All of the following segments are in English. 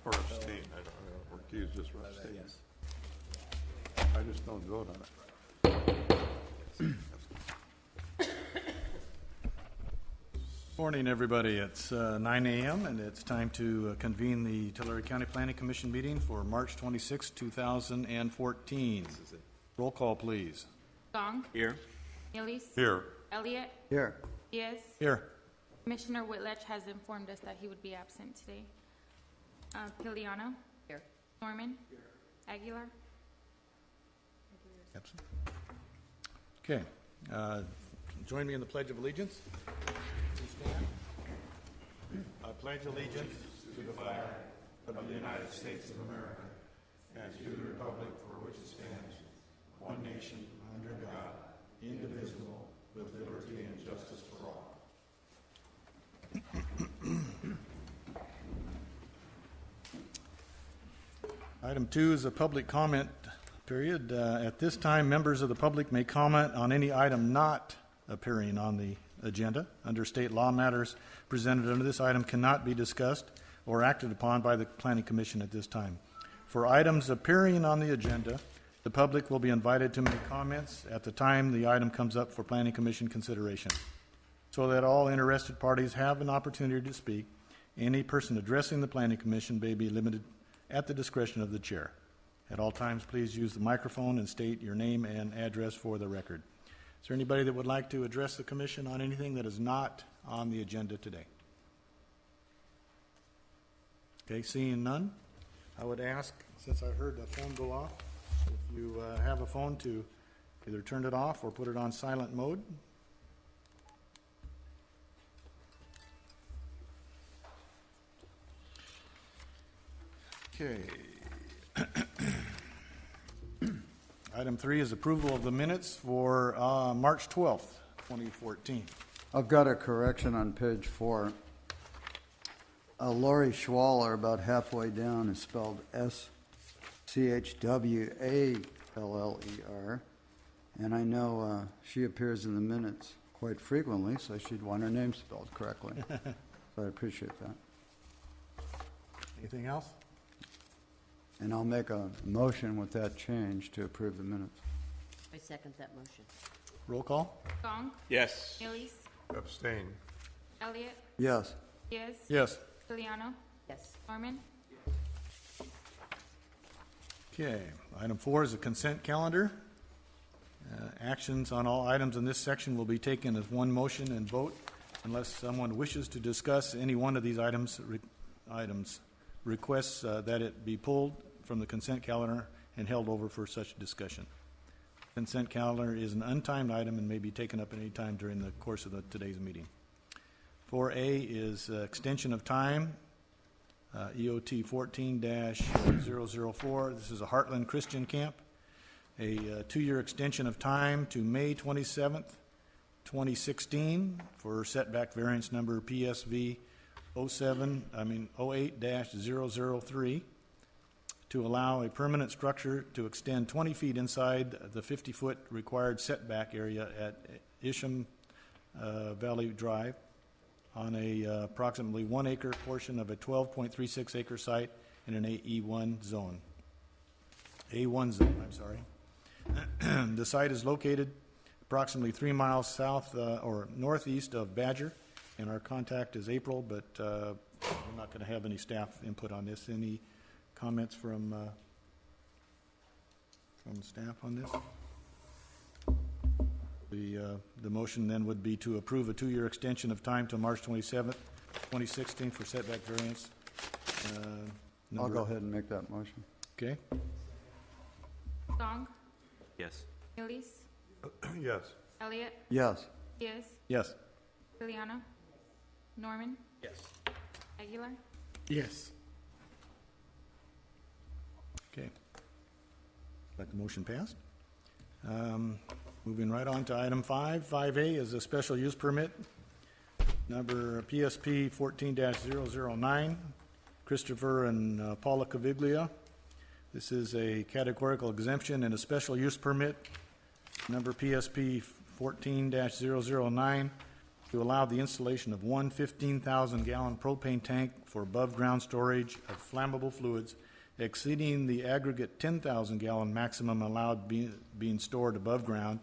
Or abstain, I don't know, recuse just for abstain. Yes. I just don't vote on it. Morning, everybody. It's 9 a.m. and it's time to convene the Tulare County Planning Commission meeting for March 26, 2014. Roll call, please. Gong. Here. Millies. Here, Elliott. Here. Diaz. Here. Commissioner Whitledge has informed us that he would be absent today. Piliano. Here. Norman. Here. Aguilar. Absent. Okay. Join me in the Pledge of Allegiance. Please stand. I pledge allegiance to the flag of the United States of America and to the republic for which it stands, one nation, under God, indivisible, with liberty and justice for all. Item 2 is a public comment period. At this time, members of the public may comment on any item not appearing on the agenda. Under state law, matters presented under this item cannot be discussed or acted upon by the Planning Commission at this time. For items appearing on the agenda, the public will be invited to make comments at the time the item comes up for Planning Commission consideration. So that all interested parties have an opportunity to speak, any person addressing the Planning Commission may be limited at the discretion of the chair. At all times, please use the microphone and state your name and address for the record. Is there anybody that would like to address the commission on anything that is not on the agenda today? Okay, seeing none, I would ask, since I heard the phone go off, if you have a phone, to either turn it off or put it on silent mode. Okay. Item 3 is approval of the minutes for March 12th, 2014. I've got a correction on page 4. Lori Schwaller, about halfway down, is spelled S-C-H-W-A-L-L-E-R. And I know she appears in the minutes quite frequently, so she'd want her name spelled correctly. So I appreciate that. Anything else? And I'll make a motion with that change to approve the minutes. I second that motion. Roll call? Gong. Yes. Millies. abstain. Elliott. Yes. Diaz. Yes. Piliano. Yes. Norman. Okay. Item 4 is a consent calendar. Actions on all items in this section will be taken as one motion and vote unless someone wishes to discuss any one of these items requests that it be pulled from the consent calendar and held over for such discussion. Consent calendar is an untimed item and may be taken up at any time during the course of today's meeting. 4A is extension of time, EOT 14-004. This is a Heartland Christian Camp. A 2-year extension of time to May 27th, 2016 for setback variance number PSV 08-003 to allow a permanent structure to extend 20 feet inside the 50-foot required setback area at Isham Valley Drive on a approximately 1 acre portion of a 12.36 acre site in an A1 zone. I'm sorry. The site is located approximately 3 miles south or northeast of Badger, and our contact is April, but we're not going to have any staff input on this. Any comments from staff on this? The motion then would be to approve a 2-year extension of time to March 27th, 2016 for setback variance. I'll go ahead and make that motion. Okay. Gong. Yes. Millies. Yes, Elliott. Yes. Diaz. Yes. Piliano. Norman. Yes. Aguilar. Yes. Okay. Like the motion passed. Moving right on to item 5. 5A is a special use permit, number PSP 14-009, Christopher and Paula Caviglia. This is a categorical exemption and a special use permit, number PSP 14-009, to allow the installation of one 15,000-gallon propane tank for above-ground storage of flammable fluids exceeding the aggregate 10,000-gallon maximum allowed being stored above ground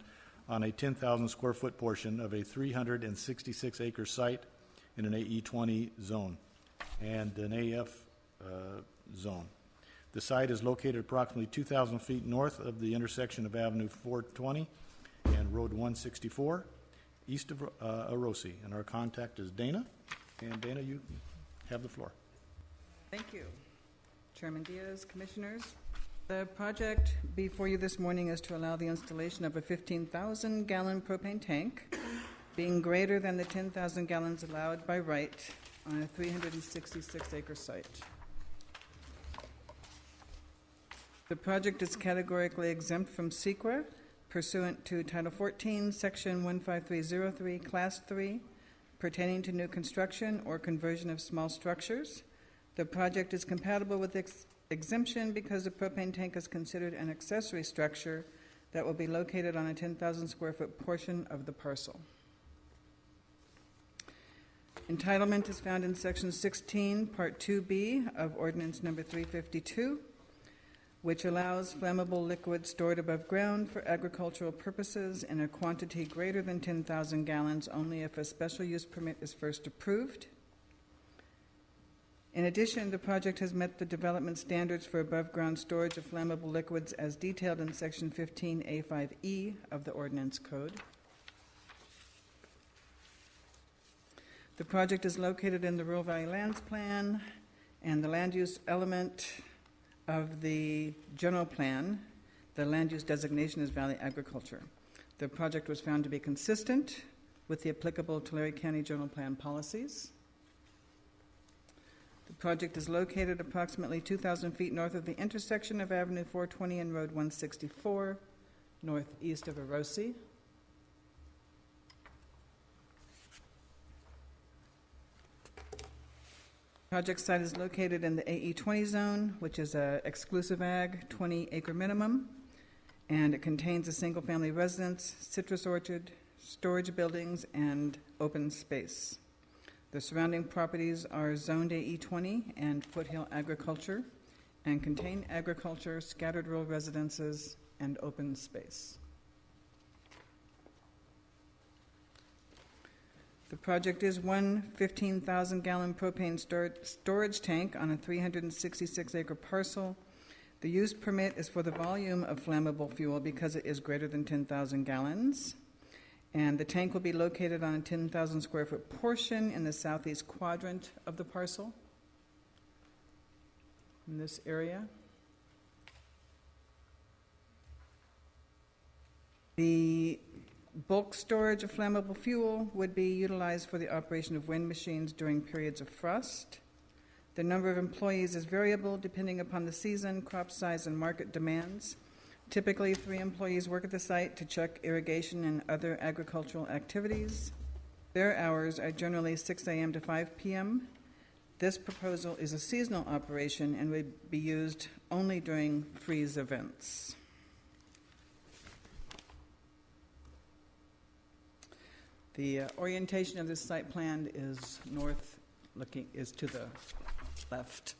on a 10,000-square-foot portion of a 366-acre site in an AE20 zone and an AF zone. The site is located approximately 2,000 feet north of the intersection of Avenue 420 and Road 164, east of Arosi. And our contact is Dana. And Dana, you have the floor. Thank you. Chairman Diaz, Commissioners. The project before you this morning is to allow the installation of a 15,000-gallon propane tank being greater than the 10,000 gallons allowed by right on a 366-acre site. The project is categorically exempt from SEQA pursuant to Title 14, Section 15303, Class 3, pertaining to new construction or conversion of small structures. The project is compatible with exemption because the propane tank is considered an accessory structure that will be located on a 10,000 square foot portion of the parcel. Entitlement is found in Section 16, Part 2B of Ordinance Number 352, which allows flammable liquid stored above ground for agricultural purposes in a quantity greater than 10,000 gallons only if a special use permit is first approved. In addition, the project has met the development standards for above-ground storage of flammable liquids as detailed in Section 15A5E of the Ordinance Code. The project is located in the Rural Valley Lands Plan, and the land use element of the general plan, the land use designation is Valley Agriculture. The project was found to be consistent with the applicable Tulare County General Plan policies. The project is located approximately 2,000 feet north of the intersection of Avenue 420 and Road 164, northeast of Arosi. Project site is located in the AE20 zone, which is a exclusive ag, 20-acre minimum, and it contains a single-family residence, citrus orchard, storage buildings, and open space. The surrounding properties are zoned AE20 and foothill agriculture and contain agriculture, scattered rural residences, and open space. The project is one 15,000-gallon propane storage tank on a 366-acre parcel. The use permit is for the volume of flammable fuel because it is greater than 10,000 gallons. And the tank will be located on a 10,000 square foot portion in the southeast quadrant of the parcel, in this area. The bulk storage of flammable fuel would be utilized for the operation of wind machines during periods of frost. The number of employees is variable depending upon the season, crop size, and market demands. Typically, 3 employees work at the site to check irrigation and other agricultural activities. Their hours are generally 6 a.m. to 5 p.m. This proposal is a seasonal operation and would be used only during freeze events. The orientation of this site plan is is to the left.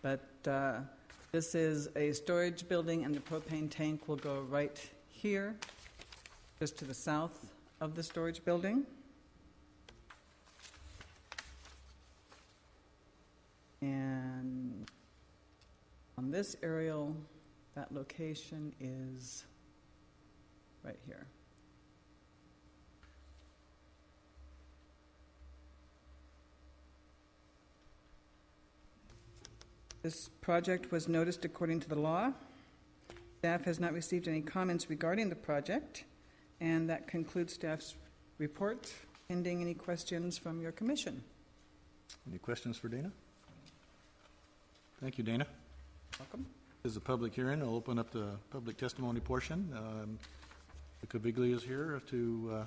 But this is a storage building, and the propane tank will go right here, just to the south of the storage building. And on this aerial, that location is right here. This project was noticed according to the law. Staff has not received any comments regarding the project, and that concludes staff's report. Pending any questions from your commission. Any questions for Dana? Thank you, Dana. Welcome. This is a public hearing. I'll open up the public testimony portion. The Caviglia is here to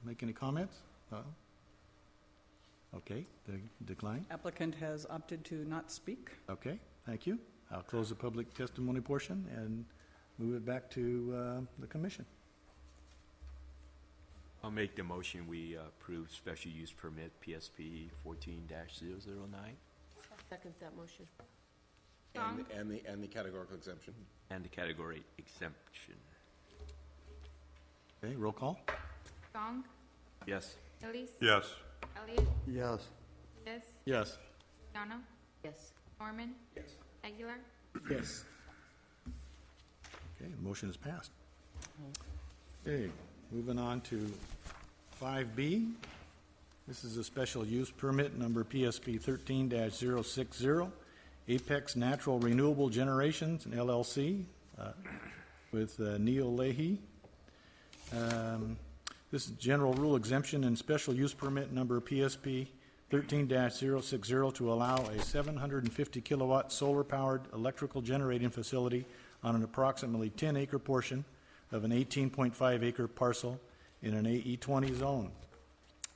make any comments. Okay, decline. Applicant has opted to not speak. Okay, thank you. I'll close the public testimony portion and move it back to the commission. I'll make the motion, we approve special use permit PSP 14-009. Second that motion. Gong, And the categorical exemption. And the category exemption. Okay, roll call? Gong, Yes. Elise, Yes. Elliot, Yes. Yes, Yes. Piano, Yes. Norman, Aguilar, Yes. Okay, the motion is passed. Okay, moving on to 5B. This is a special use permit number PSP 13-060, Apex Natural Renewable Generations, an LLC, with Neil Leahy. This is general rule exemption and special use permit number PSP 13-060 to allow a 750 kilowatt solar-powered electrical generating facility on an approximately 10-acre portion of an 18.5 acre parcel in an AE20 zone.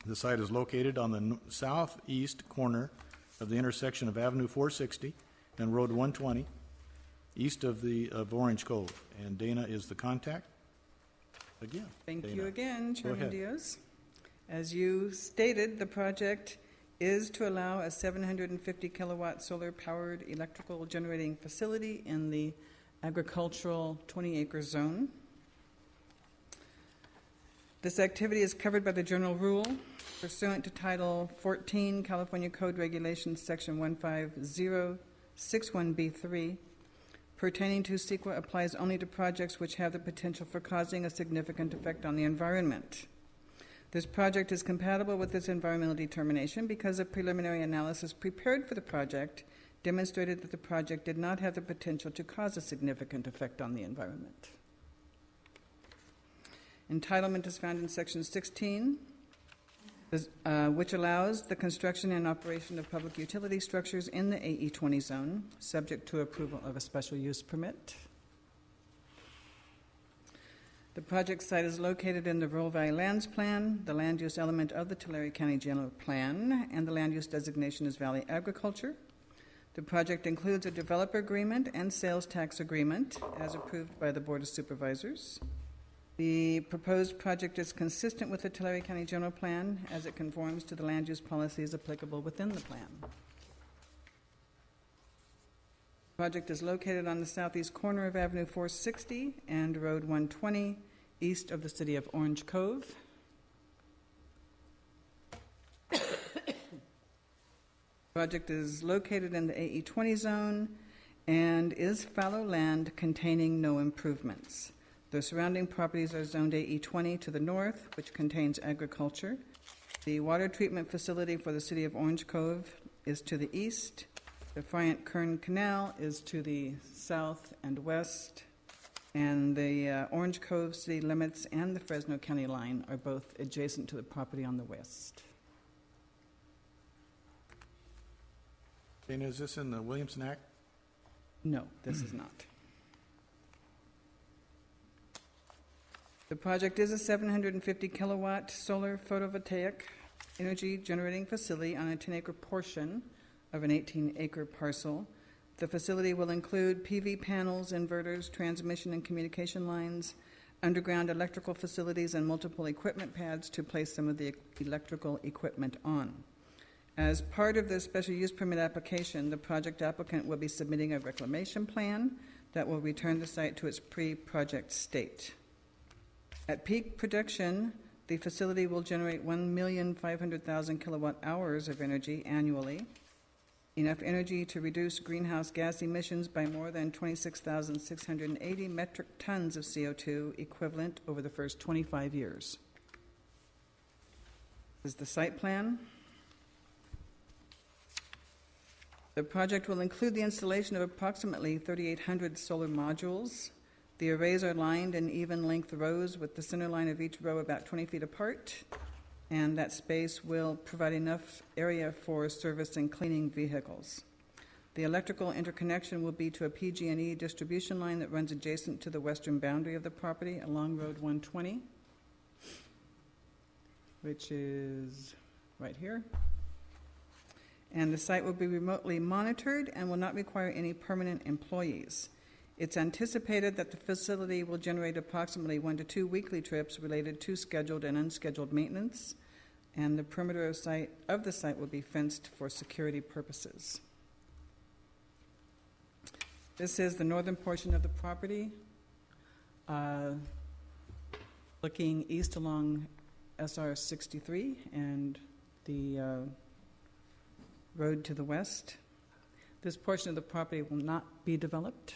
The site is located on the southeast corner of the intersection of Avenue 460 and Road 120, east of Orange Cove. And Dana is the contact. Again. Thank you Dana. again, Chairman ahead. Diaz. As you stated, the project is to allow a 750 kilowatt solar-powered electrical generating facility in the agricultural 20-acre zone. This activity is covered by the general rule pursuant to Title 14 California Code Regulations, Section 15061B3. Pertaining to CEQA applies only to projects which have the potential for causing a significant effect on the environment. This project is compatible with this environmental determination because a preliminary analysis prepared for the project demonstrated that the project did not have the potential to cause a significant effect on the environment. Entitlement is found in Section 16, which allows the construction and operation of public utility structures in the AE20 zone, subject to approval of a special use permit. The project site is located in the Rural Valley Lands Plan, the land use element of the Tulare County General Plan, and the land use designation is Valley Agriculture. The project includes a developer agreement and sales tax agreement as approved by the Board of Supervisors. The proposed project is consistent with the Tulare County General Plan as it conforms to the land use policies applicable within the plan. The project is located on the southeast corner of Avenue 460 and Road 120, east of the city of Orange Cove. The project is located in the AE20 zone and is fallow land containing no improvements. The surrounding properties are zoned AE20 to the north, which contains agriculture. The water treatment facility for the city of Orange Cove is to the east. The Friant Kern Canal is to the south and west. And the Orange Cove city limits and the Fresno County line are both adjacent to the property on the west. Dana, is this in the Williamson Act? No, this is not. The project is a 750 kilowatt solar photovoltaic energy generating facility on a 10-acre portion of an 18-acre parcel. The facility will include PV panels, inverters, transmission and communication lines, underground electrical facilities, and multiple equipment pads to place some of the electrical equipment on. As part of the special use permit application, the project applicant will be submitting a reclamation plan that will return the site to its pre-project state. At peak production, the facility will generate 1,500,000 kilowatt hours of energy annually, enough energy to reduce greenhouse gas emissions by more than 26,680 metric tons of CO2 equivalent over the first 25 years. This is the site plan. The project will include the installation of approximately 3,800 solar modules. The arrays are lined in even-length rows with the center line of each row about 20 feet apart, and that space will provide enough area for service and cleaning vehicles. The electrical interconnection will be to a PG&E distribution line that runs adjacent to the western boundary of the property along Road 120, which is right here. And the site will be remotely monitored and will not require any permanent employees. It's anticipated that the facility will generate approximately 1 to 2 weekly trips related to scheduled and unscheduled maintenance, and the perimeter of the site will be fenced for security purposes. This is the northern portion of the property, looking east along SR 63 and the road to the west. This portion of the property will not be developed.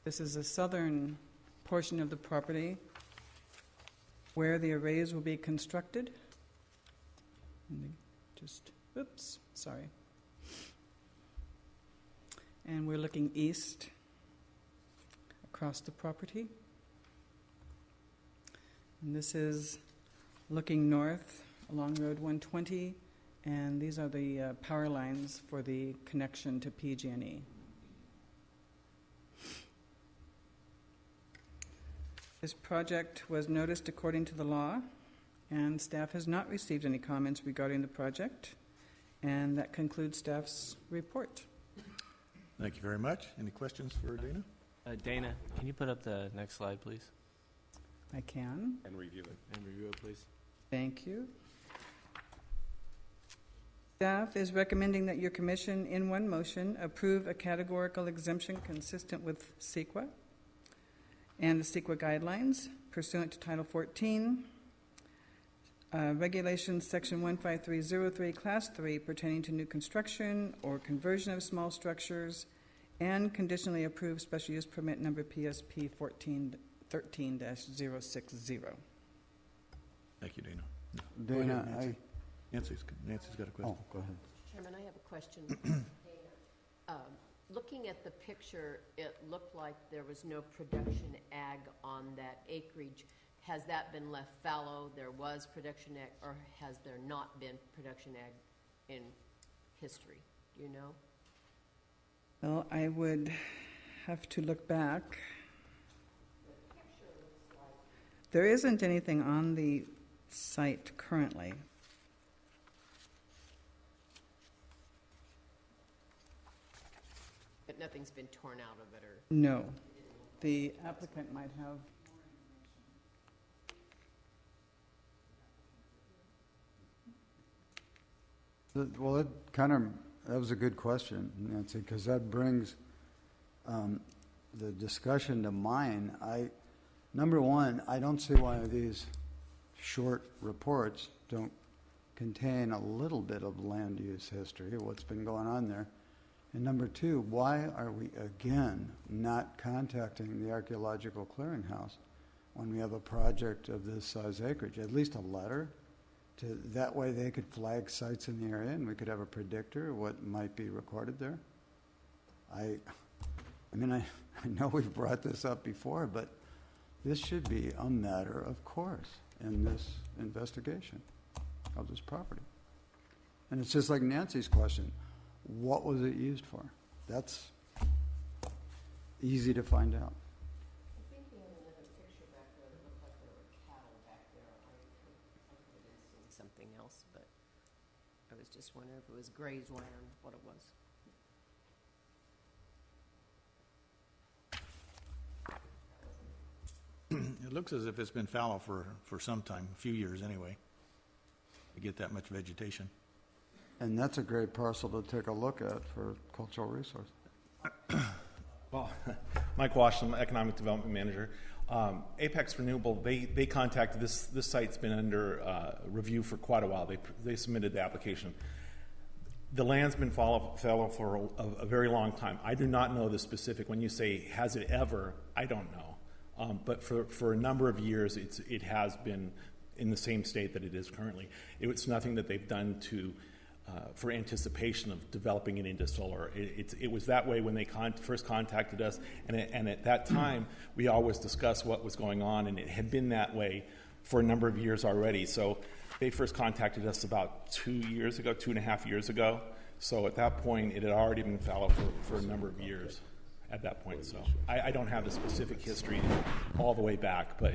This is the southern portion of the property where the arrays will be constructed. And we're looking east across the property. And this is looking north along Road 120, and these are the power lines for the connection to PG&E. This project was noticed according to the law, and staff has not received any comments regarding the project. And that concludes staff's report. Thank you very much. Any questions for Dana? Dana, can you put up the next slide, please? I can. And review it, please. Thank you. Staff is recommending that your commission, in one motion, approve a categorical exemption consistent with CEQA and the CEQA guidelines pursuant to Title 14, Regulations Section 15303, Class 3, pertaining to new construction or conversion of small structures, and conditionally approve special use permit number PSP 1413-060. Thank you, Dana. Dana, Nancy. Nancy's got a question. oh, go ahead. Chairman, I have a question. Looking at the picture, it looked like there was no production ag on that acreage. Has that been left fallow? There was production ag, or has there not been production ag in history? Do you know? Well, I would have to look back. There isn't anything on the site currently. But nothing's been torn out of it, or? No. The applicant might have. Well, that was a good question, Nancy, because that brings the discussion to mind. Number one, I don't see why these short reports don't contain a little bit of land use history, what's been going on there. And number two, why are we again not contacting the Archaeological Clearinghouse when we have a project of this size acreage? At least a letter. That way they could flag sites in the area and we could have a predictor of what might be recorded there. I know we've brought this up before, but this should be a matter of course in this investigation of this property. And it's just like Nancy's question, what was it used for? That's easy to find out. I think we have another picture back there that looked like there were cattle back there. I could have seen something else, but I was just wondering if it was grazed land, what it was. It looks as if it's been fallow for some time, a few years anyway, to get that much vegetation. And that's a great parcel to take a look at for cultural resource. Well, Mike Washam, Economic Development Manager. Apex Renewable, they contacted this site's been under review for quite a while. They submitted the application. The land's been fallow for a very long time. I do not know the specific. When you say, has it ever, I don't know. But for a number of years, it has been in the same state that it is currently. It's nothing that they've done for anticipation of developing it into solar. It was that way when they first contacted us, and at that time, we always discussed what was going on, and it had been that way for a number of years already. So they first contacted us about 2.5 years ago. So at that point, it had already been fallow for a number of years at that point. So I don't have the specific history all the way back, but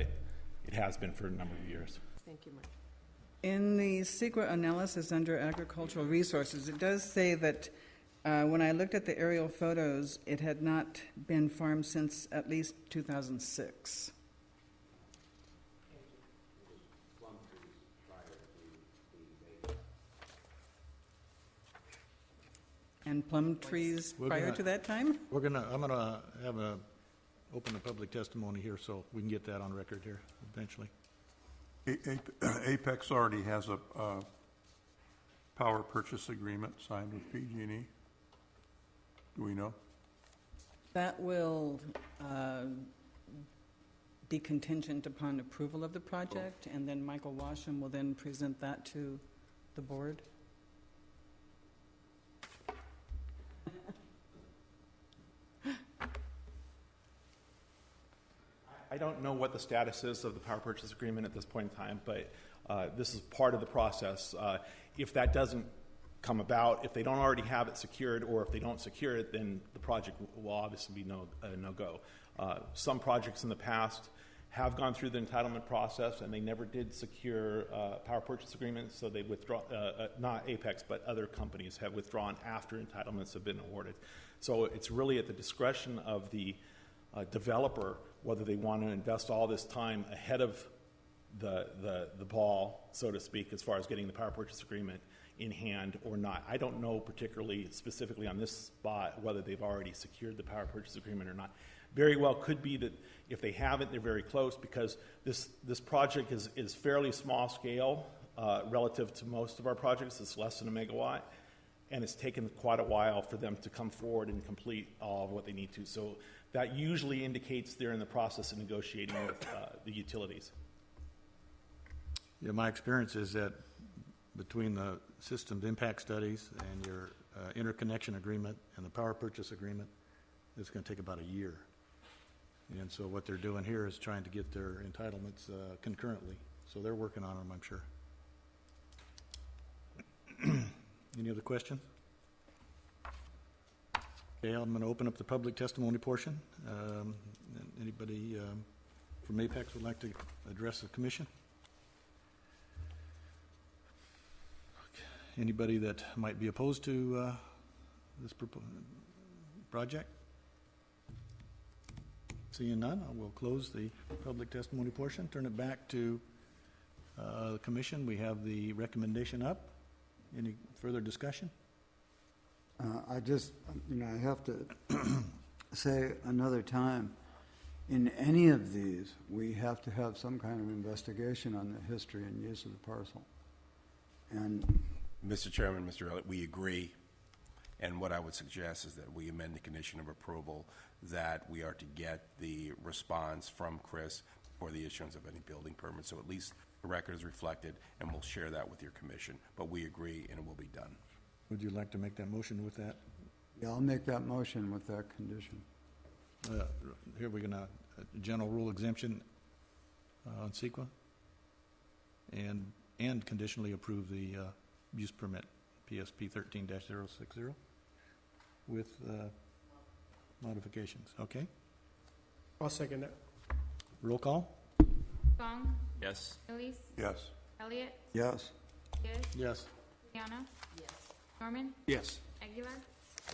it has been for a number of years. Thank you, Mike. In the secret analysis under agricultural resources, it does say that When I looked at the aerial photos, it had not been farmed since at least 2006. And plum trees We're prior gonna- to that time? I'm gonna open the public testimony here, so we can get that on record here eventually. Apex already has a power purchase agreement signed with PG&E. Do we know? That will be contingent upon approval of the project, and then Michael Washam will then present that to the board. I don't know what the status is of the power purchase agreement at this point in time, but this is part of the process. If that doesn't come about, if they don't already have it secured, or if they don't secure it, then the project will obviously be no-go. Some projects in the past have gone through the entitlement process, and they never did secure power purchase agreements, so they withdraw, not Apex, but other companies have withdrawn after entitlements have been awarded. So it's really at the discretion of the developer whether they want to invest all this time ahead of the ball, so to speak, as far as getting the power purchase agreement in hand or not. I don't know particularly specifically on this spot whether they've already secured the power purchase agreement or not. Very well could be that if they haven't, they're very close, because this project is fairly small scale relative to most of our projects. It's less than a megawatt, and it's taken quite a while for them to come forward and complete all of what they need to. So that usually indicates they're in the process of negotiating with the utilities. Yeah, my experience is that between the systems impact studies and your interconnection agreement and the power purchase agreement, it's going to take about a year. And so what they're doing here is trying to get their entitlements concurrently. So they're working on them, I'm sure. Any other questions? Okay, I'm going to open up the public testimony portion. Anybody from Apex would like to address the commission? Anybody that might be opposed to this project? Seeing none, I will close the public testimony portion, turn it back to the commission. We have the recommendation up. Any further discussion? I just, I have to say another time, in any of these, we have to have some kind of investigation on the history and use of the parcel. And Mr. Chairman, Mr. Elliott, we agree. And what I would suggest is that we amend the condition of approval that we are to get the response from Chris for the issuance of any building permit. So at least the record is reflected, and we'll share that with your commission. But we agree, and it will be done. Would you like to make that motion with that? yeah, I'll make that motion with that condition. Here we're going to, general rule exemption on CEQA, and conditionally approve the use permit, PSP 13-060, with modifications. Okay? I'll second that. Roll call? Gong, Yes. Elise, Yes. Elliott, Yes. Gish, Yes. Liana, Yes. Norman, Yes. Aguilar.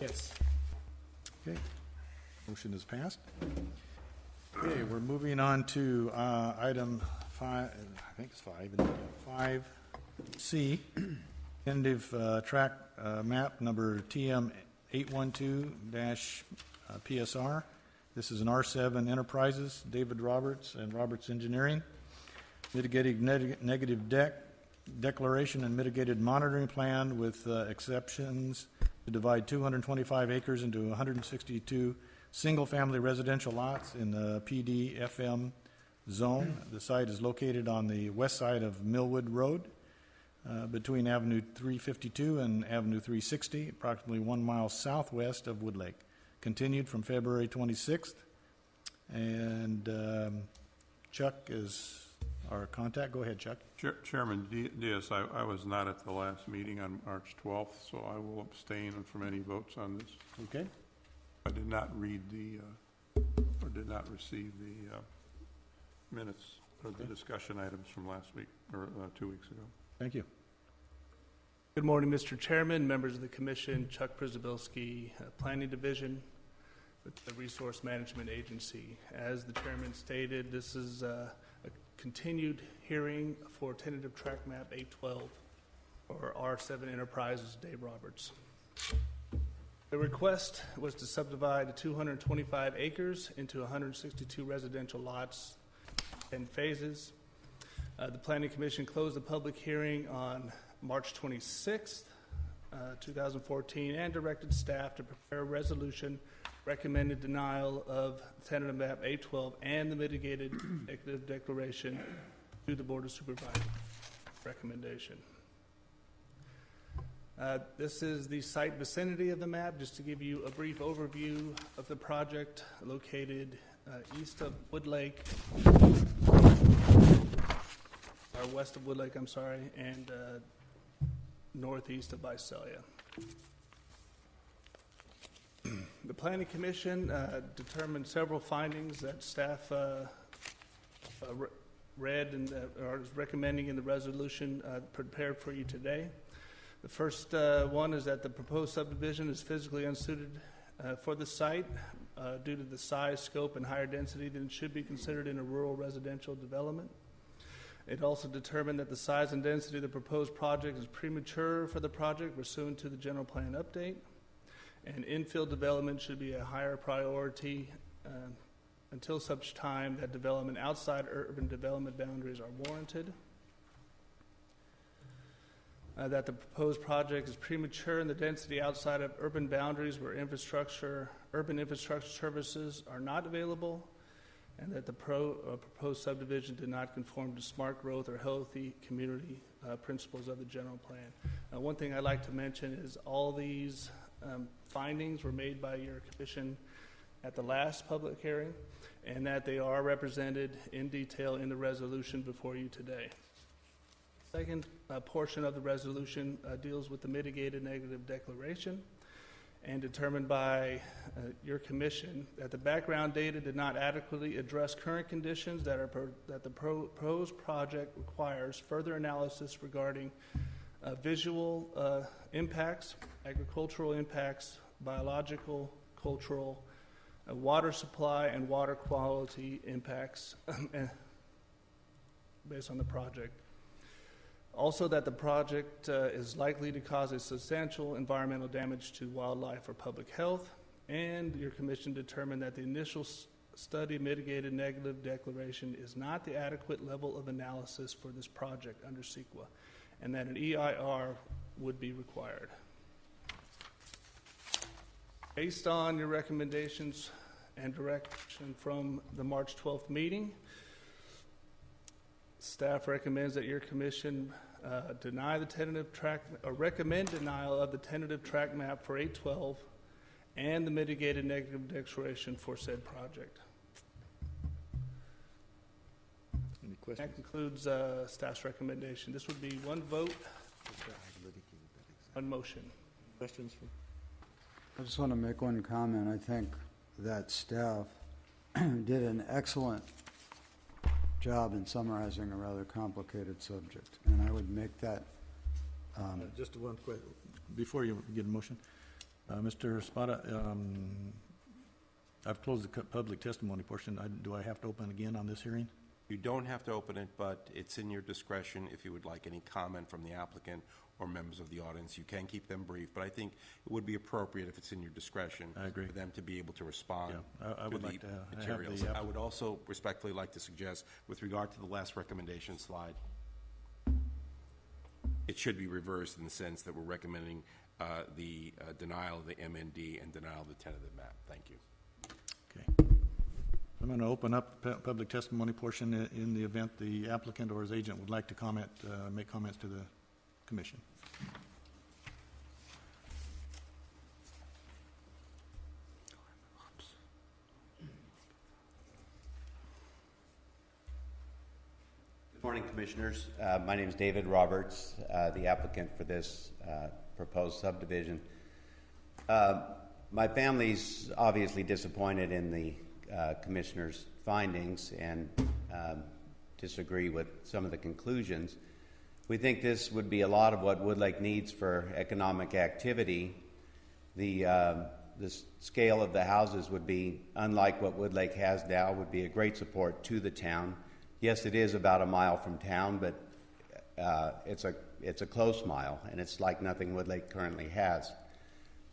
Yes. Okay. Motion is passed. Okay, we're moving on to item 5, I think it's 5, 5C, tentative track map number TM 812-PSR. This is an R7 Enterprises, David Roberts and Roberts Engineering. Mitigated negative declaration and mitigated monitoring plan with exceptions to divide 225 acres into 162 single-family residential lots in the PD-FM zone. The site is located on the west side of Millwood Road, between Avenue 352 and Avenue 360, approximately 1 mile southwest of Woodlake. Continued from February 26th. And Chuck is our contact. Go ahead, Chuck. Chairman Diaz, I was not at the last meeting on March 12th, so I will abstain from any votes on this. Okay. I did not read or did not receive the minutes or the discussion items from last week, or 2 weeks ago. Thank you. Good morning, Mr. Chairman, members of the Commission, Chuck Przybilski, Planning Division with the Resource Management Agency. As the Chairman stated, this is a continued hearing for tentative track map 812 or R7 Enterprises, Dave Roberts. The request was to subdivide 225 acres into 162 residential lots in phases. The Planning Commission closed the public hearing on March 26th, 2014, and directed staff to prepare a resolution recommended denial of tentative map 812 and the mitigated negative declaration to the Board of Supervisors recommendation. This is the site vicinity of the map, just to give you a brief overview of the project located east of Woodlake, or west of Woodlake, I'm sorry, and northeast of Visalia. The Planning Commission determined several findings that staff read and are recommending in the resolution prepared for you today. The first one is that the proposed subdivision is physically unsuited for the site due to the size, scope, and higher density than should be considered in a rural residential development. It also determined that the size and density of the proposed project is premature for the project pursuant to the general plan update, and infill development should be a higher priority until such time that development outside urban development boundaries are warranted. That the proposed project is premature in the density outside of urban boundaries where urban infrastructure services are not available, and that the proposed subdivision did not conform to smart growth or healthy community principles of the general plan. One thing I'd like to mention is all these findings were made by your commission at the last public hearing, and that they are represented in detail in the resolution before you today. Second portion of the resolution deals with the mitigated negative declaration, and determined by your commission that the background data did not adequately address current conditions that the proposed project requires further analysis regarding visual impacts, agricultural impacts, biological, cultural, water supply, and water quality impacts based on the project. Also, that the project is likely to cause a substantial environmental damage to wildlife or public health, and your commission determined that the initial study mitigated negative declaration is not the adequate level of analysis for this project under CEQA, and that an EIR would be required. Based on your recommendations and direction from the March 12th meeting, staff recommends that your commission deny the tentative track, or recommend denial of the tentative track map for 812 and the mitigated negative declaration for said project. Any questions? That concludes staff's recommendation. This would be one vote, one motion. Questions? I just want to make one comment. I think that staff did an excellent job in summarizing a rather complicated subject, and I would make that. Just one quick, before you get a motion, Mr. Spada, I've closed the public testimony portion. Do I have to open again on this hearing? You don't have to open it, but it's in your discretion if you would like any comment from the applicant or members of the audience. You can keep them brief, but I think it would be appropriate if it's in your discretion I agree. for them to be able to respond I would like to have materials. the I would also respectfully like to suggest, with regard to the last recommendation slide, it should be reversed in the sense that we're recommending the denial of the MND and denial of the tentative map. Thank you. Okay. I'm going to open up public testimony portion in the event the applicant or his agent would like to comment, make comments to the commission. Good morning, Commissioners. My name is David Roberts, the applicant for this proposed subdivision. My family's obviously disappointed in the Commissioner's findings and disagree with some of the conclusions. We think this would be a lot of what Woodlake needs for economic activity. The scale of the houses would be unlike what Woodlake has now, would be a great support to the town. Yes, it is about a mile from town, but it's a close mile, and it's like nothing Woodlake currently has.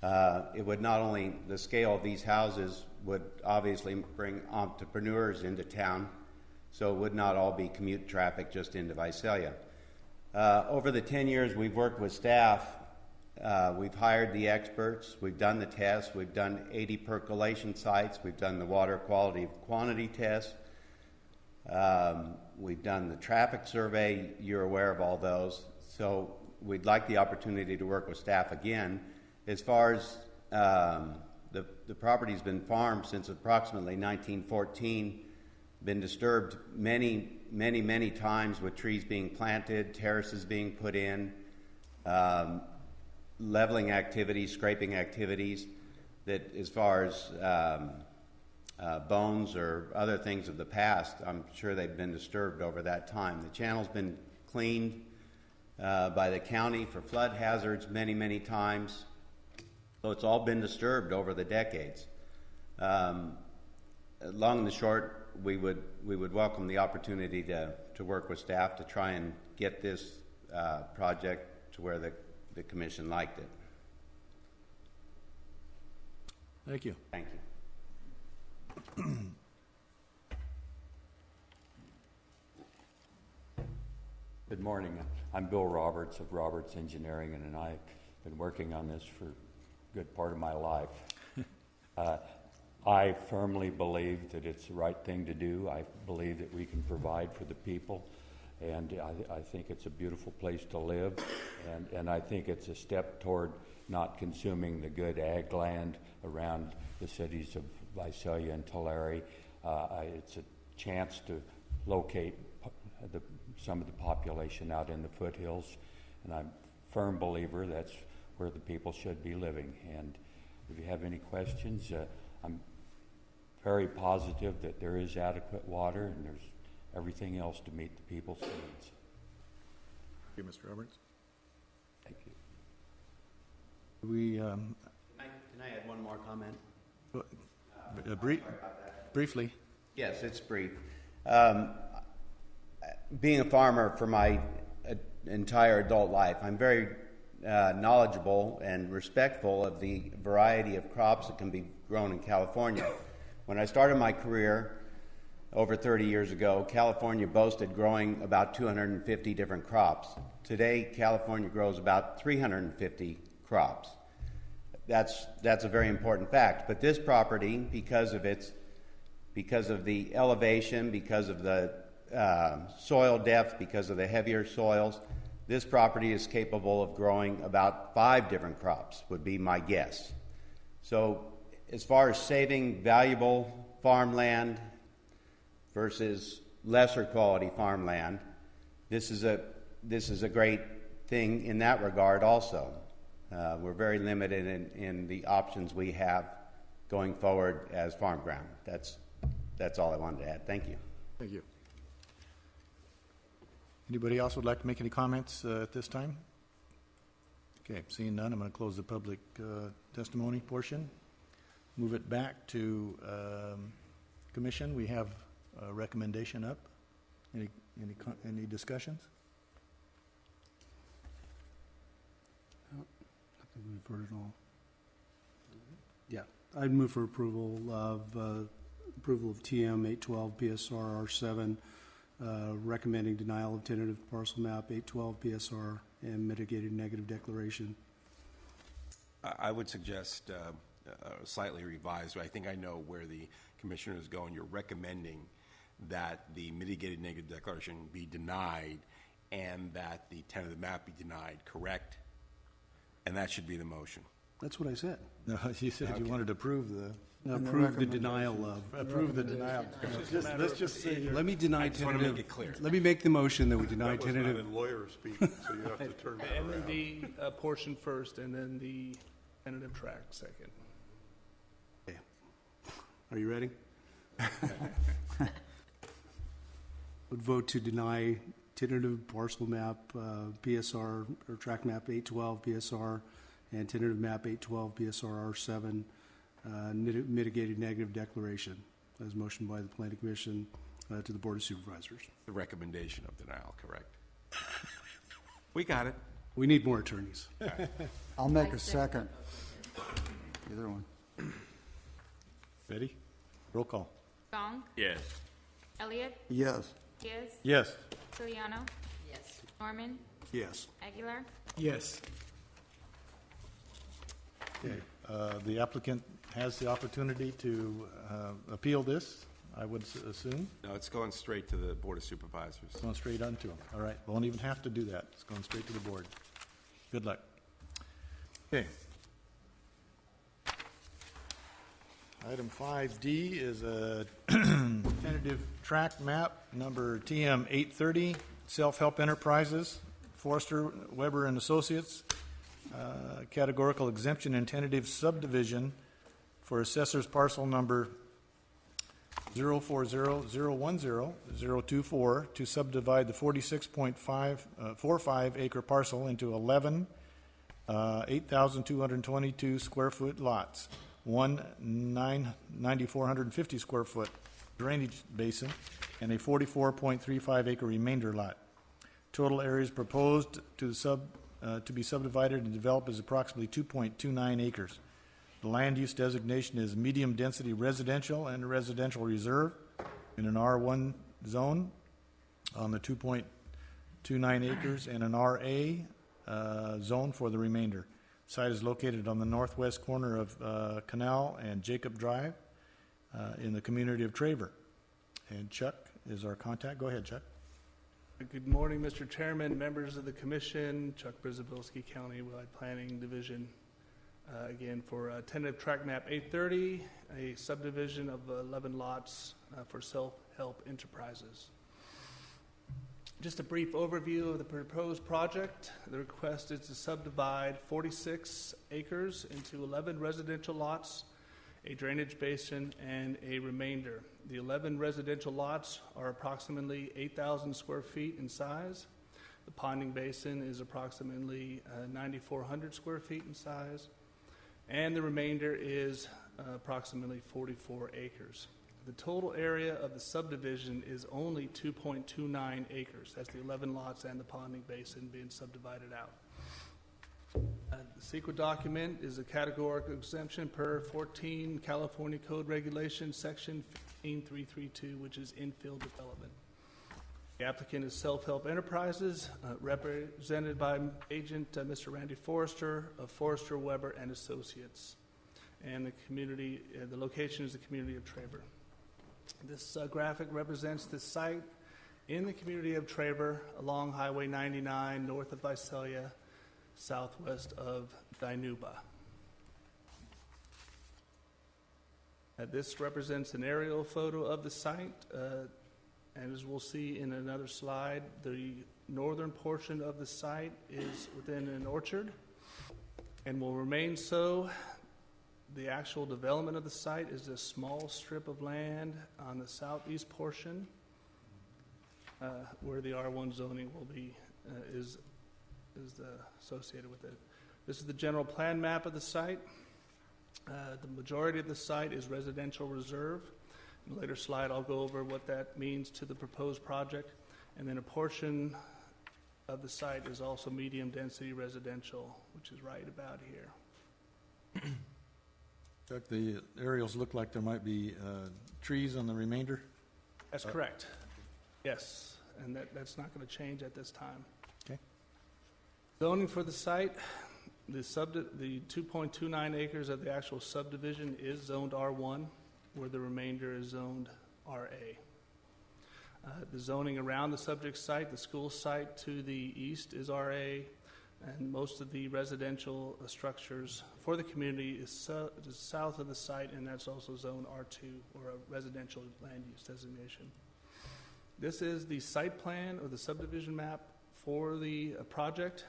It would not only, the scale of these houses would obviously bring entrepreneurs into town, so it would not all be commute traffic just into Visalia. Over the 10 years we've worked with staff, we've hired the experts, we've done the tests, we've done 80 percolation sites, we've done the water quality quantity test, we've done the traffic survey. You're aware of all those. So we'd like the opportunity to work with staff again. As far as the property's been farmed since approximately 1914, been disturbed many times with trees being planted, terraces being put in, leveling activities, scraping activities, that as far as bones or other things of the past, I'm sure they've been disturbed over that time. The channel's been cleaned by the county for flood hazards many times. So it's all been disturbed over the decades. Long and the short, we would welcome the opportunity to work with staff to try and get this project to where the commission liked it. Thank you. Thank you. Good morning. I'm Bill Roberts of Roberts Engineering, and I've been working on this for a good part of my life. I firmly believe that it's the right thing to do. I believe that we can provide for the people, and I think it's a beautiful place to live, and I think it's a step toward not consuming the good ag land around the cities of Visalia and Tulare. It's a chance to locate some of the population out in the foothills, and I'm a firm believer that's where the people should be living. And if you have any questions, I'm very positive that there is adequate water and there's everything else to meet the people's needs. Thank you, Mr. Roberts. Thank you. Can I add one more comment? Briefly. Yes, it's brief. Being a farmer for my entire adult life, I'm very knowledgeable and respectful of the variety of crops that can be grown in California. When I started my career over 30 years ago, California boasted growing about 250 different crops. Today, California grows about 350 crops. That's a very important fact. But this property, because of the elevation, because of the soil depth, because of the heavier soils, this property is capable of growing about 5 different crops, would be my guess. So as far as saving valuable farmland versus lesser quality farmland, this is a great thing in that regard also. We're very limited in the options we have going forward as farm ground. That's all I wanted to add. Thank you. Thank you. Anybody else would like to make any comments at this time? Okay, seeing none, I'm going to close the public testimony portion. Move it back to commission. We have a recommendation up. Any discussions? I think we've heard it all. Yeah, I'd move for approval of TM 812 PSR R7, recommending denial of tentative parcel map 812 PSR and mitigated negative declaration. I would suggest slightly revised. I think I know where the commissioner is going. You're recommending that the mitigated negative declaration be denied and that the tentative map be denied, correct? And that should be the motion. That's what I said. No, you said you wanted to approve the... Approve the denial of. Approve the denial. Let's just say... Let me deny I just want to tentative. make it clear. Let me make the motion that we deny That was not tentative. in lawyer speak, so you have to turn that And then around. the portion first, and then the tentative track second. Okay. Are you ready? Would vote to deny tentative parcel map, PSR, or track map 812 PSR, and tentative map 812 PSR R7, mitigated negative declaration, as motioned by the Planning Commission to the Board of Supervisors. The recommendation of denial, correct? We got it. We need more attorneys. I'll make a second. Either one. Betty? Roll call. Gong, Yes. Elliott, Yes. Diaz, Yes. Piliano, Yes. Norman, Yes. Aguilar. Yes. Okay. The applicant has the opportunity to appeal this, I would assume. No, it's going straight to the Board of Supervisors. It's going straight on to him. All right, won't even have to do that. It's going straight to the board. Good luck. Okay. Item 5D is a tentative track map, number TM 830, Self-Help Enterprises, Forrester, Weber and Associates, categorical exemption and tentative subdivision for assessor's parcel number 040010024 to subdivide the 46.45 acre parcel into 11 8,222 square foot lots, one 9,450 square foot drainage basin, and a 44.35 acre remainder lot. Total areas proposed to be subdivided and developed is approximately 2.29 acres. The land use designation is medium-density residential and residential reserve in an R1 zone on the 2.29 acres and an RA zone for the remainder. Site is located on the northwest corner of Canal and Jacob Drive in the community of Traver. And Chuck is our contact. Go ahead, Chuck. Good morning, Mr. Chairman, members of the Commission, Chuck Brizabilski, Countywide Planning Division. Again, for tentative track map 830, a subdivision of 11 lots for self-help enterprises. Just a brief overview of the proposed project. The request is to subdivide 46 acres into 11 residential lots, a drainage basin, and a remainder. The 11 residential lots are approximately 8,000 square feet in size. The ponding basin is approximately 9,400 square feet in size. And the remainder is approximately 44 acres. The total area of the subdivision is only 2.29 acres. That's the 11 lots and the ponding basin being subdivided out. The CEQA document is a categorical exemption per 14 California Code Regulation, Section 15332, which is infill development. The applicant is Self-Help Enterprises, represented by agent Mr. Randy Forrester of Forrester, Weber and Associates. And the community, the location is the community of Traver. This graphic represents the site in the community of Traver along Highway 99, north of Visalia, southwest of Dinuba. This represents an aerial photo of the site. And as we'll see in another slide, the northern portion of the site is within an orchard and will remain so. The actual development of the site is a small strip of land on the southeast portion where the R1 zoning will be is associated with it. This is the general plan map of the site. The majority of the site is residential reserve. In a later slide, I'll go over what that means to the proposed project. And then a portion of the site is also medium-density residential, which is right about here. Chuck, the aerials look like there might be trees on the remainder? That's correct. Yes, and that's not going to change at this time. Okay. Zoning for the site, the 2.29 acres of the actual subdivision is zoned R1, where the remainder is zoned RA. The zoning around the subject site, the school site to the east is RA, and most of the residential structures for the community is south of the site, and that's also zone R2, or a residential land use designation. This is the site plan or the subdivision map for the project.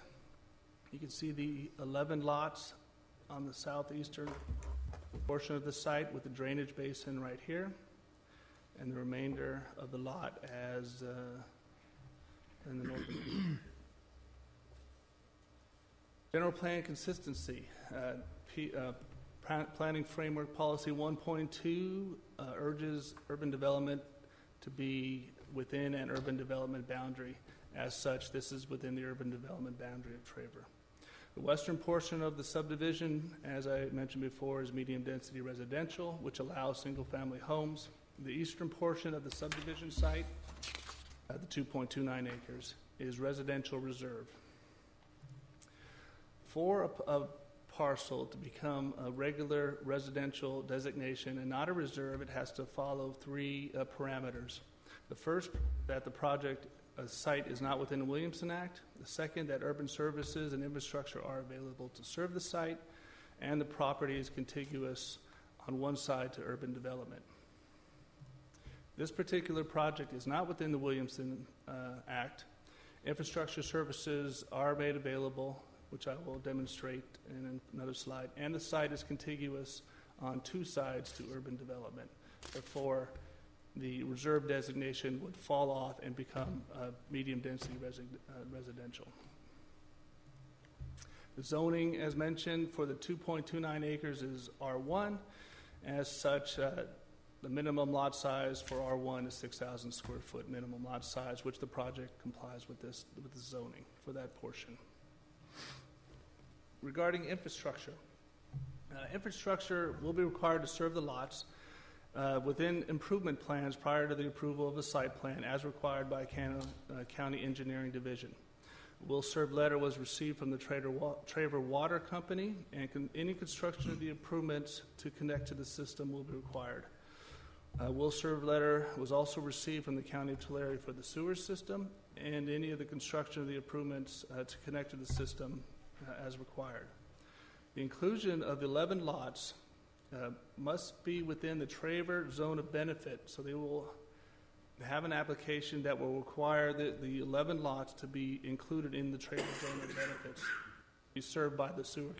You can see the 11 lots on the southeastern portion of the site with the drainage basin right here, and the remainder of the lot as in the north. General plan consistency. Planning Framework Policy 1.2 urges urban development to be within an urban development boundary. As such, this is within the urban development boundary of Traver. The western portion of the subdivision, as I mentioned before, is medium-density residential, which allows single-family homes. The eastern portion of the subdivision site, the 2.29 acres, is residential reserve. For a parcel to become a regular residential designation and not a reserve, it has to follow three parameters. The first, that the project site is not within the Williamson Act. The second, that urban services and infrastructure are available to serve the site, and the property is contiguous on one side to urban development. This particular project is not within the Williamson Act. Infrastructure services are made available, which I will demonstrate in another slide, and the site is contiguous on two sides to urban development. Therefore, the reserve designation would fall off and become medium-density residential. The zoning, as mentioned, for the 2.29 acres is R1. As such, the minimum lot size for R1 is 6,000 square foot minimum lot size, which the project complies with the zoning for that portion. Regarding infrastructure, infrastructure will be required to serve the lots within improvement plans prior to the approval of the site plan as required by County Engineering Division. Will serve letter was received from the Traver Water Company, and any construction of the improvements to connect to the system will be required. Will serve letter was also received from the County of Tulare for the sewer system, and any of the construction of the improvements to connect to the system as required. The inclusion of 11 lots must be within the Traver zone of benefit, so they will have an application that will require the 11 lots to be included in the Traver zone of benefits, be served by the sewer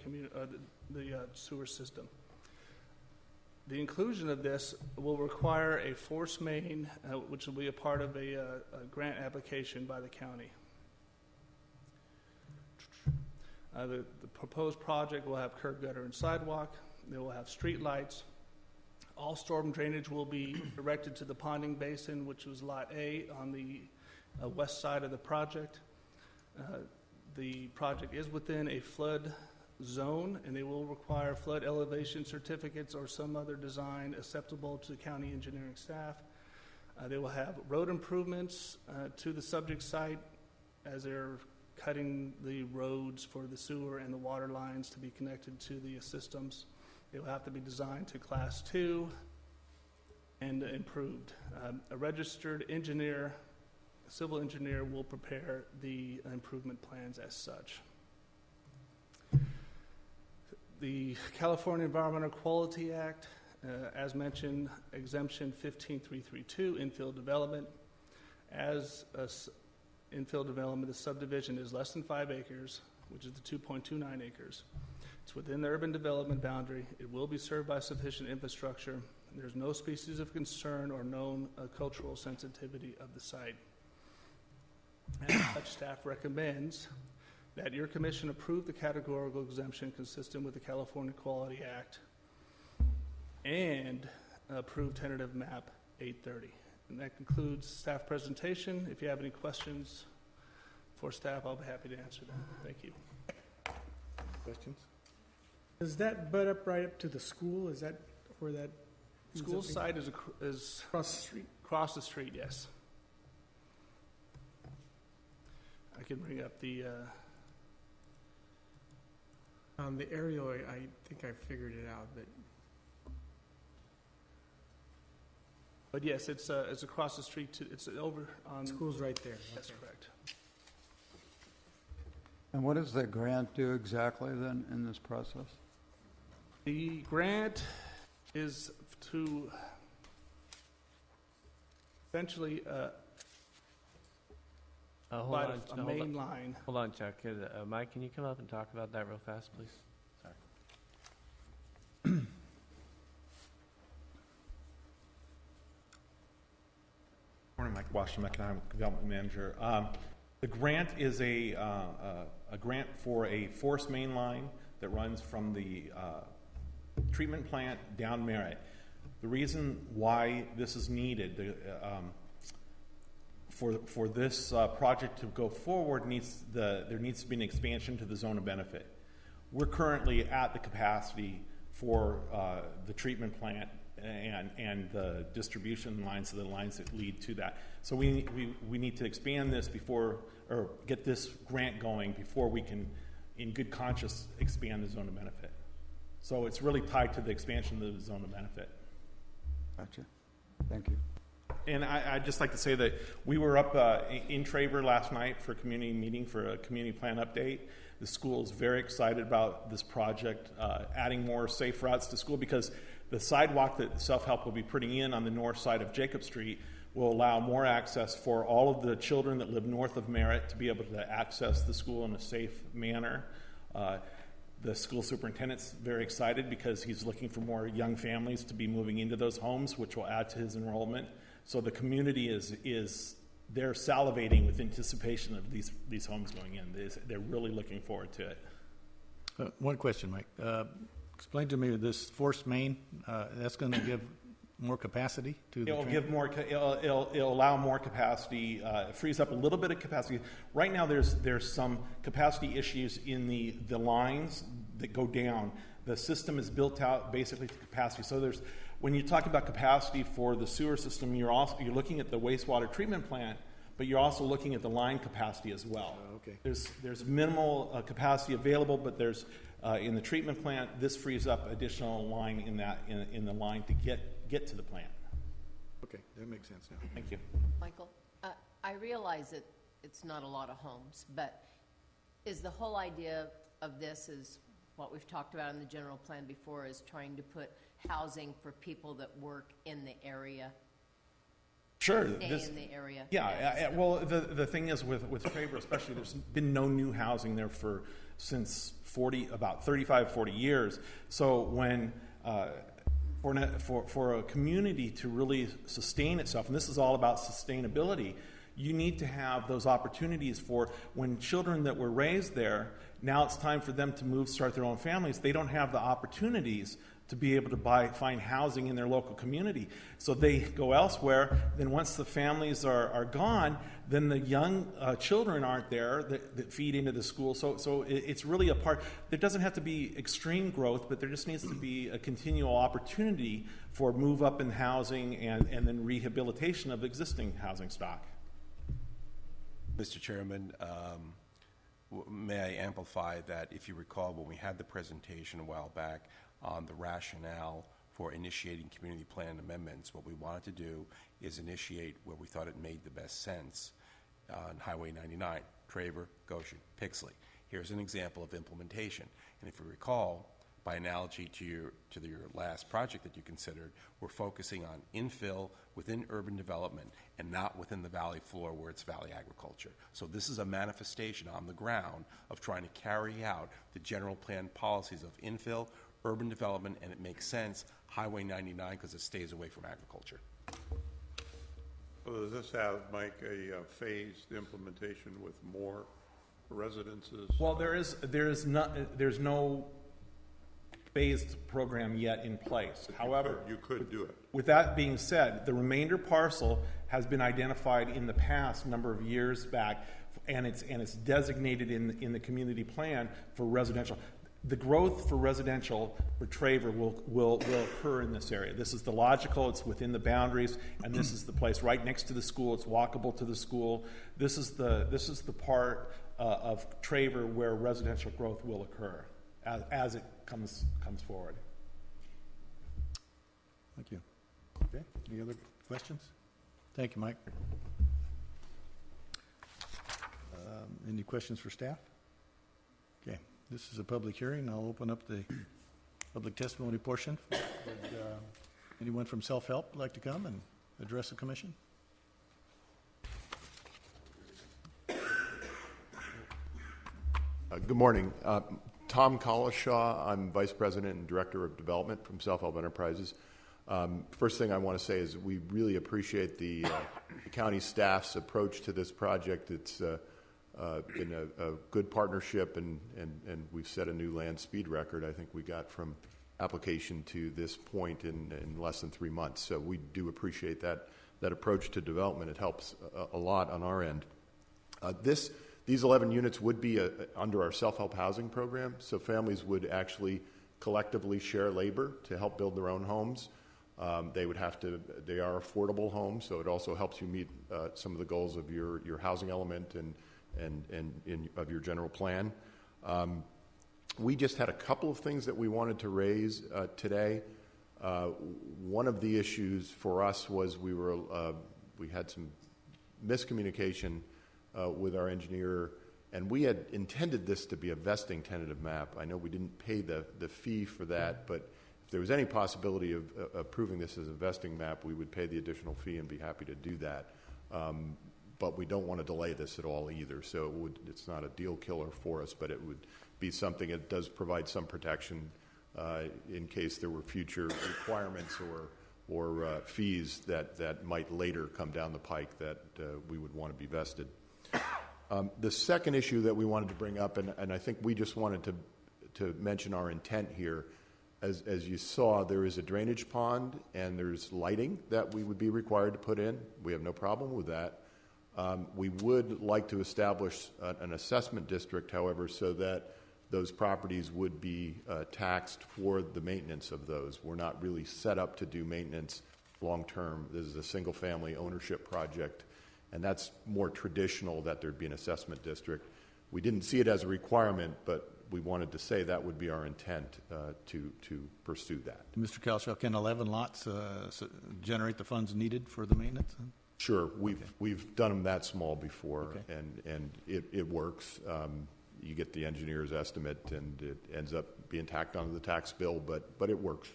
sewer system. The inclusion of this will require a force main, which will be a part of a grant application by the county. The proposed project will have curb, gutter, and sidewalk. They will have street lights. All storm drainage will be directed to the ponding basin, which was Lot A on the west side of the project. The project is within a flood zone, and they will require flood elevation certificates or some other design acceptable to county engineering staff. They will have road improvements to the subject site as they're cutting the roads for the sewer and the water lines to be connected to the systems. They will have to be designed to Class 2 and improved. A registered engineer, a civil engineer, will prepare the improvement plans as such. The California Environmental Quality Act, as mentioned, exemption 15332, infill development. As infill development, the subdivision is less than 5 acres, which is the 2.29 acres. It's within the urban development boundary. It will be served by sufficient infrastructure. There's no species of concern or known cultural sensitivity of the site. As such, staff recommends that your commission approve the categorical exemption consistent with the California Quality Act and approve tentative map 830. And that concludes staff presentation. If you have any questions for staff, I'll be happy to answer them. Thank you. Questions? Does that butt up right up to the school? Is that where that school site is across the street? Across the street, yes. I can bring up the the aerial. I think I figured it out, but yes, it's across the street. It's over on school's right there. That's Okay. correct. And what does the grant do exactly then in this process? The grant is to essentially provide a main line. Hold on, Chuck. Mike, can you come up and talk about that real fast, please? Sorry. Morning, Mike Washam, Economic Development Manager. The grant is a grant for a force main line that runs from the treatment plant down Merritt. The reason why this is needed for this project to go forward there needs to be an expansion to the zone of benefit. We're currently at the capacity for the treatment plant and the distribution lines, so the lines that lead to that. So we need to expand this or get this grant going before we can, in good conscience, expand the zone of benefit. So it's really tied to the expansion of the zone of benefit. Gotcha. Thank you. And I'd just like to say that we were up in Traver last night for a community meeting for a community plan update. The school is very excited about this project, adding more safe routes to school, because the sidewalk that Self-Help will be putting in on the north side of Jacob Street will allow more access for all of the children that live north of Merritt to be able to access the school in a safe manner. The school superintendent's very excited because he's looking for more young families to be moving into those homes, which will add to his enrollment. So the community they're salivating with anticipation of these homes going in. They're really looking forward to it. One question, Mike. Explain to me this force main, that's going to give more capacity to the It'll train? give more. It'll allow more capacity. It frees up a little bit of capacity. Right now, there's some capacity issues in the lines that go down. The system is built out basically to capacity. So when you talk about capacity for the sewer system, you're looking at the wastewater treatment plant, but you're also looking at the line capacity as well. Okay. There's minimal capacity available, but there's in the treatment plant, this frees up additional line in the line to get to the plant. Okay, that makes sense now. Thank you. Michael, I realize that it's not a lot of homes, but is the whole idea of this is what we've talked about in the general plan before, is trying to put housing for people that work in the area? Sure. Stay in the area. Yeah. Well, the thing is with Traver especially, there's been no new housing there since about 35, 40 years. So when for a community to really sustain itself, and this is all about sustainability, you need to have those opportunities for when children that were raised there, now it's time for them to move, start their own families. They don't have the opportunities to be able to find housing in their local community. So they go elsewhere. Then once the families are gone, then the young children aren't there that feed into the school. So it's really a part. There doesn't have to be extreme growth, but there just needs to be a continual opportunity for move up in housing and then rehabilitation of existing housing stock. Mr. Chairman, may I amplify that? If you recall, when we had the presentation a while back on the rationale for initiating community plan amendments, what we wanted to do is initiate where we thought it made the best sense on Highway 99, Traver, Goshen, Pixley. Here's an example of implementation. And if you recall, by analogy to your last project that you considered, we're focusing on infill within urban development and not within the valley floor where it's valley agriculture. So this is a manifestation on the ground of trying to carry out the general plan policies of infill, urban development, and it makes sense, Highway 99, because it stays away from agriculture. So does this have, Mike, a phased implementation with more residences? Well, there's no phased program yet in place. However, you could do it. With that being said, the remainder parcel has been identified in the past number of years back, and it's designated in the community plan for residential. The growth for residential for Traver will occur in this area. This is the logical, it's within the boundaries, and this is the place right next to the school. It's walkable to the school. This is the part of Traver where residential growth will occur as it comes forward. Thank you. Okay, any other questions? Thank you, Mike. Any questions for staff? Okay, this is a public hearing. I'll open up the public testimony portion. Would anyone from Self-Help like to come and address the commission? Good morning. Tom Collishaw. I'm Vice President and Director of Development from Self-Help Enterprises. First thing I want to say is we really appreciate the county staff's approach to this project. It's been a good partnership, and we've set a new land speed record. I think we got from application to this point in less than 3 months. So we do appreciate that approach to development. It helps a lot on our end. These 11 units would be under our self-help housing program, so families would actually collectively share labor to help build their own homes. They are affordable homes, so it also helps you meet some of the goals of your housing element and of your general plan. We just had a couple of things that we wanted to raise today. One of the issues for us was we had some miscommunication with our engineer, and we had intended this to be a vesting tentative map. I know we didn't pay the fee for that, but if there was any possibility of approving this as a vesting map, we would pay the additional fee and be happy to do that. But we don't want to delay this at all either, so it's not a deal killer for us, but it would be something that does provide some protection in case there were future requirements or fees that might later come down the pike that we would want to be vested. The second issue that we wanted to bring up, and I think we just wanted to mention our intent here, as you saw, there is a drainage pond and there's lighting that we would be required to put in. We have no problem with that. We would like to establish an assessment district, however, so that those properties would be taxed for the maintenance of those. We're not really set up to do maintenance long-term. This is a single-family ownership project, and that's more traditional that there'd be an assessment district. We didn't see it as a requirement, but we wanted to say that would be our intent to pursue that. Mr. Kalshaw, can 11 lots generate the funds needed for the maintenance? Sure. We've done them that small before, and it works. You get the engineer's estimate, and it ends up being tacked onto the tax bill, but it works.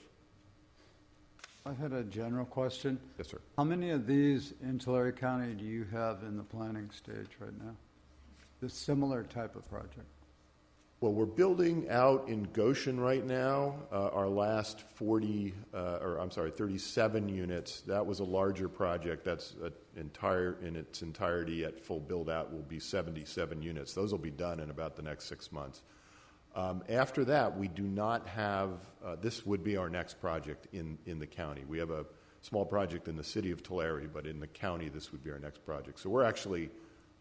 I had a general question. Yes, sir. How many of these in Tulare County do you have in the planning stage right now? This similar type of project? Well, we're building out in Goshen right now. Our last 37 units. That was a larger project. That's in its entirety at full build out will be 77 units. Those will be done in about the next 6 months. After that, we do not have. This would be our next project in the county. We have a small project in the city of Tulare, but in the county, this would be our next project. So we're actually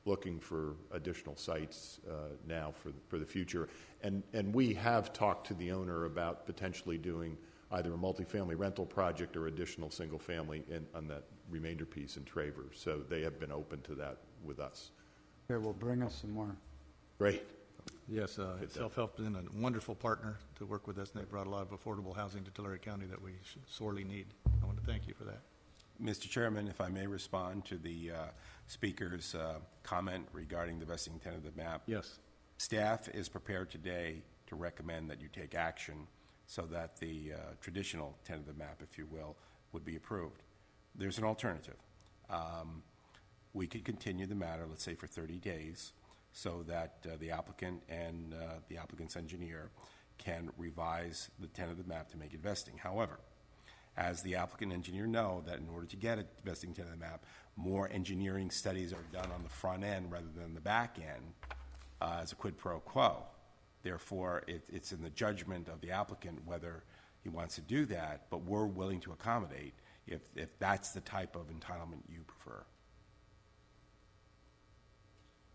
looking for additional sites now for the future. And we have talked to the owner about potentially doing either a multifamily rental project or additional single family on that remainder piece in Traver. So they have been open to that with us. Okay, well, bring us some more. Great. Yes, Self-Help has been a wonderful partner to work with us, and they brought a lot of affordable housing to Tulare County that we sorely need. I want to thank you for that. Mr. Chairman, if I may respond to the speaker's comment regarding the vesting tentative map. Yes. Staff is prepared today to recommend that you take action so that the traditional tentative map, if you will, would be approved. There's an alternative. We could continue the matter, let's say, for 30 days so that the applicant and the applicant's engineer can revise the tentative map to make it vesting. However, as the applicant engineer know that in order to get a vesting tentative map, more engineering studies are done on the front end rather than the back end as a quid pro quo. Therefore, it's in the judgment of the applicant whether he wants to do that, but we're willing to accommodate if that's the type of entitlement you prefer.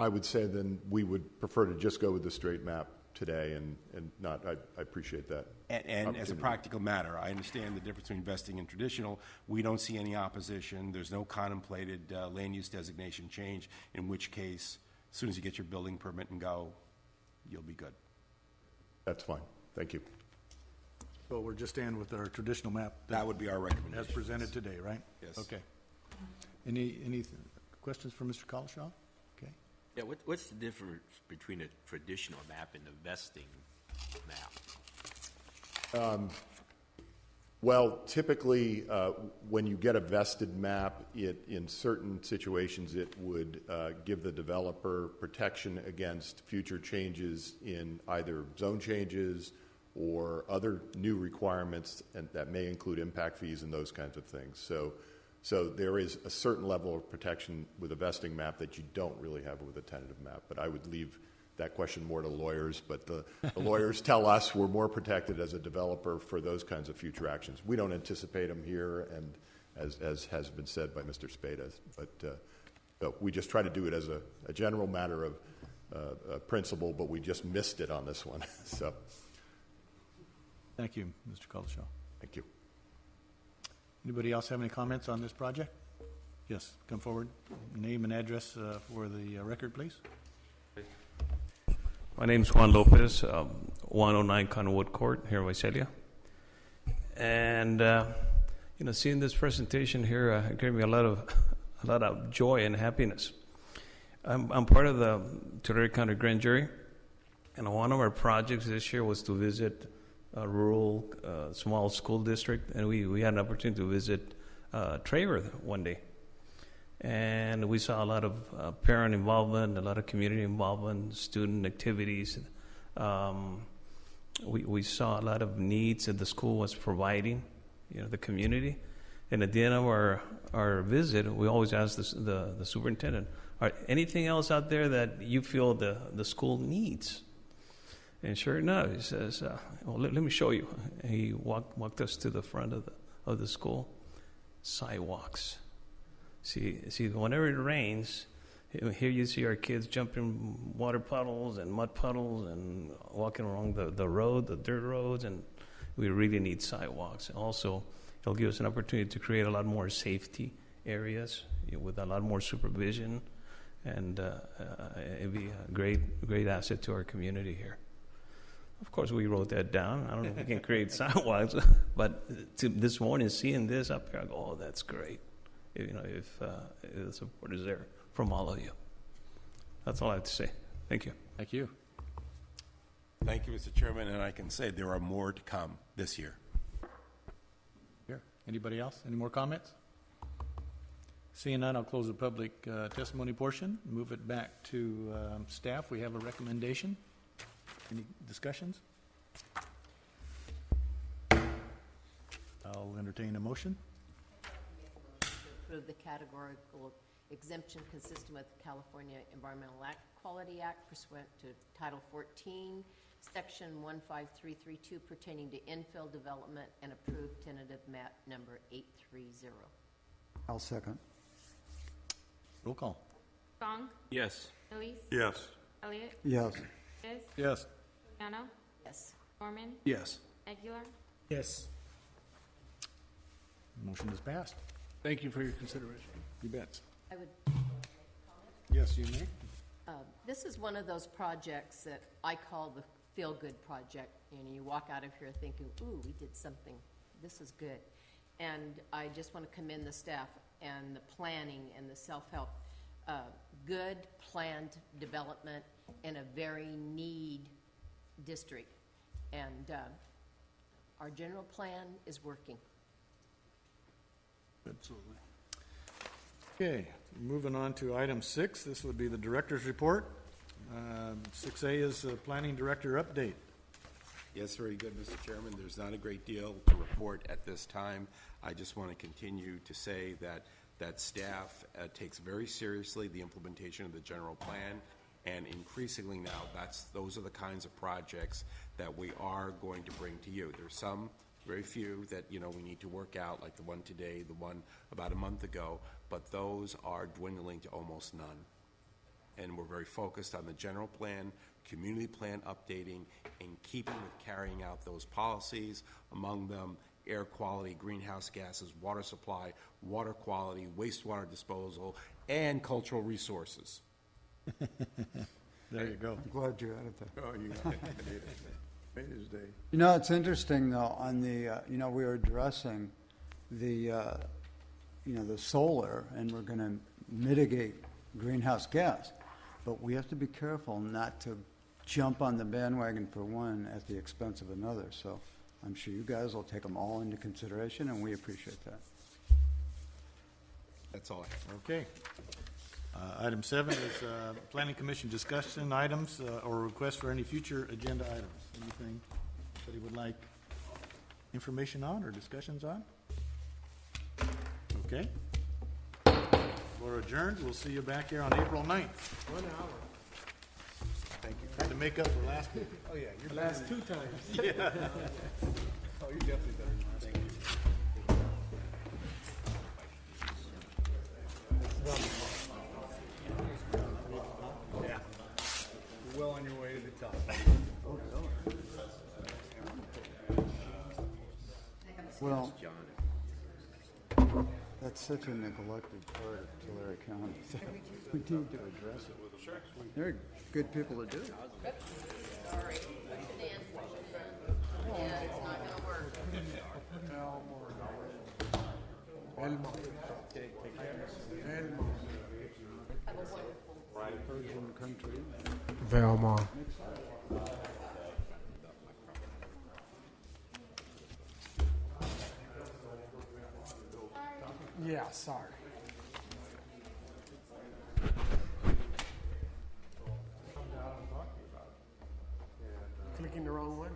I would say then we would prefer to just go with the straight map today and not, I appreciate that. And as a practical matter, I understand the difference between vesting and traditional. We don't see any opposition. There's no contemplated land use designation change, in which case, as soon as you get your building permit and go, you'll be good. That's fine. Thank you. So we're just staying with our traditional map. That would be our recommendation. As presented today, right? Yes. Okay. Any questions for Mr. Collishaw? Okay. Yeah, what's the difference between a traditional map and a vesting map? Well, typically, when you get a vested map, in certain situations, it would give the developer protection against future changes in either zone changes or other new requirements, and that may include impact fees and those kinds of things. So So there is a certain level of protection with a vesting map that you don't really have with a tentative map. But I would leave that question more to lawyers. But the lawyers tell us we're more protected as a developer for those kinds of future actions. We don't anticipate them here, and as has been said by Mr. Spada. But we just try to do it as a general matter of principle, but we just missed it on this one. So, Thank you, Mr. Culshaw. thank you. Anybody else have any comments on this project? Yes, come forward. Name and address for the record, please. My name is Juan Lopez, 109 Conwood Court here in Visalia. And, seeing this presentation here gave me a lot of joy and happiness. I'm part of the Tulare County Grand Jury, and one of our projects this year was to visit a rural small school district, and we had an opportunity to visit Traver one day. And we saw a lot of parent involvement, a lot of community involvement, student activities. We saw a lot of needs that the school was providing, the community. And at the end of our visit, we always ask the superintendent, anything else out there that you feel the school needs? And sure enough, he says, let me show you. He walked us to the front of the school. Sidewalks. See, whenever it rains, here you see our kids jumping water puddles and mud puddles and walking along the road, the dirt roads, and we really need sidewalks. Also, it'll give us an opportunity to create a lot more safety areas with a lot more supervision, and it'd be a great asset to our community here. Of course, we wrote that down. I don't know if we can create sidewalks, but this morning, seeing this up here, I go, oh, that's great. If the support is there from all of you. That's all I have to say. Thank you. Thank you. Thank you, Mr. Chairman, and I can say there are more to come this year. Here. Anybody else? Any more comments? Seeing none, I'll close the public testimony portion, move it back to staff. We have a recommendation. Any discussions? I'll entertain a motion. Approve the categorical exemption consistent with the California Environmental Quality Act pursuant to Title 14, Section 15332 pertaining to infill development, and approve tentative map number 830. I'll second. Roll call. Gong, Yes. Elise, Yes. Elliott, Yes. Yes, Yes. Piano, Yes. Norman, Yes. Aguilar. Yes. Motion is passed. Thank you for your consideration. You bet. I would. Yes, you may. This is one of those projects that I call the feel-good project. You walk out of here thinking, ooh, we did something. This is good. And I just want to commend the staff and the planning and the self-help. Good planned development in a very need district. And our general plan is working. Absolutely. Okay, moving on to item 6. This would be the director's report. 6A is the planning director update. Yes, very good, Mr. Chairman. There's not a great deal to report at this time. I just want to continue to say that staff takes very seriously the implementation of the general plan, and increasingly now, those are the kinds of projects that we are going to bring to you. There's some, very few, that we need to work out, like the one today, the one about a month ago, but those are dwindling to almost none. And we're very focused on the general plan, community plan updating, in keeping with carrying out those policies, among them air quality, greenhouse gases, water supply, water quality, wastewater disposal, and cultural resources. There you go. I'm glad you added that. Oh, you made his day. It's interesting though, on the, we were addressing the, the solar, and we're going to mitigate greenhouse gas. But we have to be careful not to jump on the bandwagon for one at the expense of another. So I'm sure you guys will take them all into consideration, and we appreciate that. That's all I have. Okay. Item 7 is Planning Commission discussion items or requests for any future agenda items. Anything anybody would like information on or discussions on? Okay. We're adjourned. We'll see you back here on April 9th. 1 hour. Thank you. Had to make up for last week. Oh, yeah, your last 2 times. Yeah. Oh, you're definitely better than last. Yeah. You're well on your way to the top. Well, that's such a neglected part of Tulare County. We need to address it. They're good people to do it. Sorry. Yeah, it's not gonna work. Elmo. Elmo. Have a wonderful. Persian country. Velma. Yeah, sorry. Clicking the wrong one?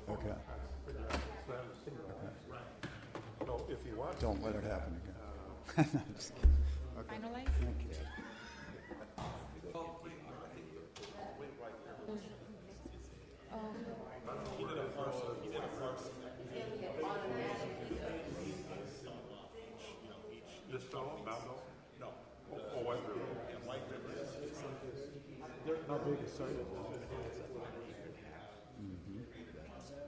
Okay. Don't let it happen again. No, just kidding. Okay. Finalize? Thank you. This fellow, Bowdle? No. Oh, White River. White River is. How big a site is it? Mhm.